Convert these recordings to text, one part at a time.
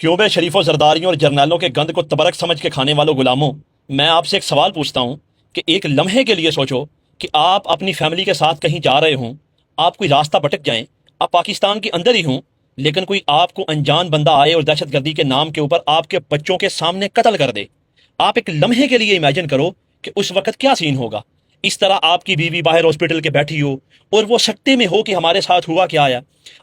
क्यूबे शरीफों, जरदारियों और जर्नैलों के गंद को तबरक समझ के खाने वालों गुलामों, मैं आपसे एक सवाल पूछता हूँ कि एक लम्हे के लिए सोचो कि आप अपनी फैमिली के साथ कहीं जा रहे हों, आप कोई रास्ता भटक जाएं, आप पाकिस्तान के अंदर ही हों, लेकिन कोई आपको अनजान बंदा आए और दहशतगर्दी के नाम के ऊपर आपके बच्चों के सामने कत्ल कर दे। आप एक लम्हे के लिए इमेजिन करो कि उस वक्त क्या सीन होगा। इस तरह आपकी बीवी बाहर हॉस्पिटल के बैठी हो और वो सकते में हो कि हमारे साथ हुआ क्या है,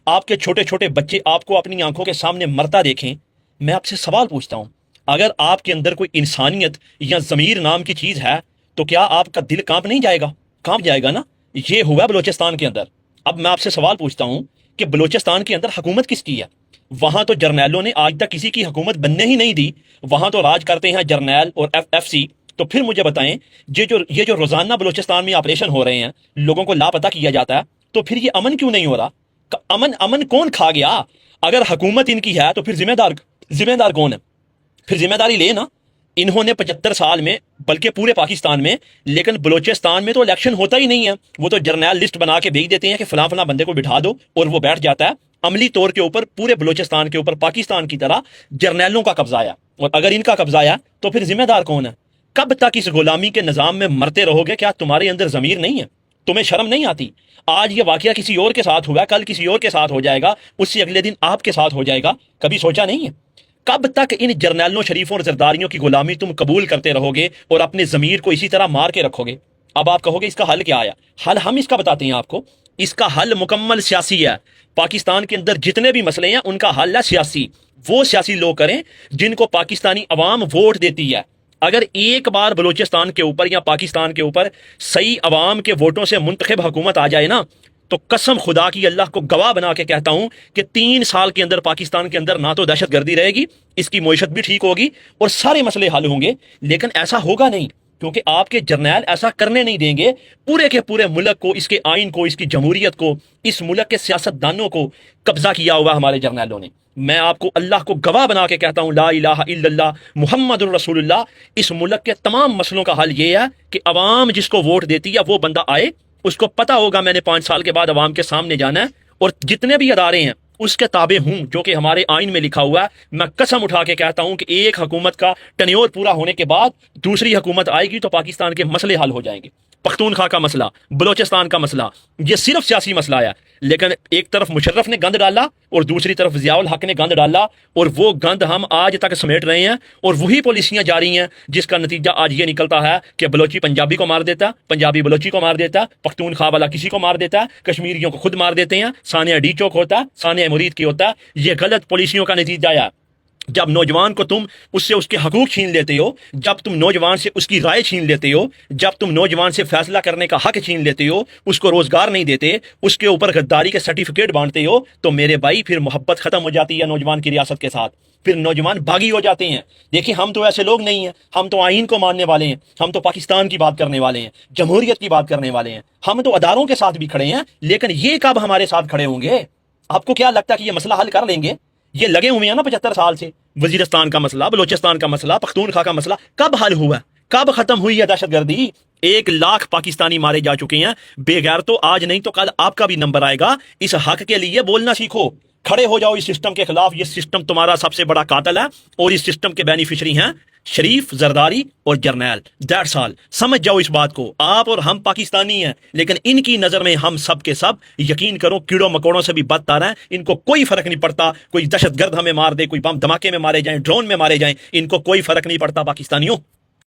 आपके छोटे छोटे बच्चे आपको अपनी आंखों के सामने मरता देखें। मैं आपसे सवाल पूछता हूं, अगर आपके अंदर कोई इंसानियत या ज़मीर नाम की चीज़ है तो क्या आपका दिल कांप नहीं जाएगा? कांप जाएगा ना। ये हुआ बलोचिस्तान के अंदर। अब मैं आपसे सवाल पूछता हूं कि बलोचिस्तान के अंदर हुकूमत किसकी है? वहां तो जर्नैलों ने आज तक किसी की हुकूमत बनने ही नहीं दी, वहां तो राज करते हैं जर्नैल और एफएफसी। तो फिर मुझे बताएं, ये जो रोजाना बलोचिस्तान में ऑपरेशन हो रहे हैं, लोगों को लापता किया जाता है, तो फिर ये अमन क्यों नहीं हो रहा? अमन अमन कौन खा गया? अगर हुकूमत इनकी है तो फिर जिम्मेदार कौन है? फिर जिम्मेदारी ले ना। इन्होंने 75 साल में, बल्कि पूरे पाकिस्तान में, लेकिन बलोचिस्तान में तो इलेक्शन होता ही नहीं है। वो तो जर्नैल लिस्ट बना के भेज देते हैं कि फलां फलां बंदे को बिठा दो और वो बैठ जाता है। अमली तौर के ऊपर पूरे बलोचिस्तान के ऊपर पाकिस्तान की तरह जर्नैलों का कब्जा आया, और अगर इनका कब्जा आया तो फिर जिम्मेदार कौन है? कब तक इस गुलामी के निजाम में मरते रहोगे? क्या तुम्हारे अंदर जमीर नहीं है? तुम्हें शर्म नहीं आती? आज ये वाकया किसी और के साथ हुआ, कल किसी और के साथ हो जाएगा, उससे अगले दिन आपके साथ हो जाएगा। कभी सोचा नहीं है? कब तक इन जर्नैलों, शरीफों और जरदारियों की गुलामी तुम कबूल करते रहोगे और अपने जमीर को इसी तरह मार के रखोगे? अब आप कहोगे इसका हल क्या आया? हल हम इसका बताते हैं आपको। इसका हल मुकम्मल सियासी है। पाकिस्तान के अंदर जितने भी मसले हैं उनका हल है सियासी। वो सियासी लोग करें जिनको पाकिस्तानी अवाम वोट देती है। अगर एक बार बलूचिस्तान के ऊपर या पाकिस्तान के ऊपर सही अवाम के वोटों से मुंतखब हुकूमत आ जाए ना, तो कसम खुदा की, अल्लाह को गवाह बना के कहता हूं कि 3 साल के अंदर पाकिस्तान के अंदर ना तो दहशतगर्दी रहेगी, इसकी मईशत भी ठीक होगी और सारे मसले हल होंगे। लेकिन ऐसा होगा नहीं, क्योंकि आपके जर्नैल ऐसा करने नहीं देंगे। पूरे के पूरे मुल्क को, इसके आइन को, इसकी जमहूरियत को, इस मुल्क के सियासतदानों को कब्जा किया हुआ हमारे जर्नैलों ने। मैं आपको अल्लाह को गवाह बना के कहता हूं, ला इलाहा इल्लल्लाह मुहम्मदुर रसूलुल्लाह, इस मुल्क के तमाम मसलों का हल ये है कि अवाम जिसको वोट देती है वो बंदा आए, उसको पता होगा मैंने 5 साल के बाद अवाम के सामने जाना है, और जितने भी अदारे हैं उसके ताबे हूं, जो कि हमारे आइन में लिखा हुआ है। मैं कसम उठा के कहता हूं कि एक हुकूमत का टन्योर पूरा होने के बाद दूसरी हुकूमत आएगी तो पाकिस्तान के मसले हल हो जाएंगे। पख्तूनख्वा का मसला, बलोचिस्तान का मसला, ये सिर्फ सियासी मसला है। लेकिन एक तरफ मुशर्रफ ने गंद डाला और दूसरी तरफ ज़ियाउल हक ने गंद डाला, और वो गंद हम आज तक समेट रहे हैं, और वही पॉलिसियां जारी हैं जिसका नतीजा आज ये निकलता है कि बलोची पंजाबी को मार देता है, पंजाबी बलोची को मार देता है, पख्तूनख्वा वाला किसी को मार देता है, कश्मीरियों को खुद मार देते हैं। सानिया डी चौक होता है, सानिया मुरीद की होता है। ये गलत पॉलिसियों का नतीजा है। जब नौजवान को तुम उससे उसके हकूक छीन लेते हो, जब तुम नौजवान से उसकी राय छीन लेते हो, जब तुम नौजवान से फैसला करने का हक छीन लेते हो, उसको रोजगार नहीं देते, उसके ऊपर गद्दारी के सर्टिफिकेट बांटते हो, तो मेरे भाई फिर मोहब्बत खत्म हो जाती है नौजवान की रियासत के साथ। फिर नौजवान बागी हो जाते हैं। देखिए, हम तो ऐसे लोग नहीं हैं, हम तो आइन को मानने वाले हैं, हम तो पाकिस्तान की बात करने वाले हैं, जमहूरियत की बात करने वाले हैं, हम तो अदारों के साथ भी खड़े हैं। लेकिन ये कब हमारे साथ खड़े होंगे? आपको क्या लगता है कि ये मसला हल कर लेंगे? ये लगे हुए हैं ना 75 साल से। वजीरिस्तान का मसला, बलोचिस्तान का मसला, पख्तूनख्वा का मसला कब हल हुआ? कब खत्म हुई है दहशतगर्दी? 1 लाख पाकिस्तानी मारे जा चुके हैं। बेगैर तो आज नहीं तो कल आपका भी नंबर आएगा। इस हक के लिए बोलना सीखो, खड़े हो जाओ इस सिस्टम के खिलाफ। ये सिस्टम तुम्हारा सबसे बड़ा कातिल है और इस सिस्टम के बेनिफिशरी हैं शरीफ, जरदारी और जर्नैल। That's all. समझ जाओ इस बात को। आप और हम पाकिस्तानी हैं, लेकिन इनकी नजर में हम सब के सब, यकीन करो, कीड़ों मकोड़ों से भी बदतर हैं। इनको कोई फर्क नहीं पड़ता कोई दहशतगर्द हमें मार दे, कोई बम धमाके में मारे जाएं, ड्रोन में मारे जाएं, इनको कोई फर्क नहीं पड़ता पाकिस्तानियों।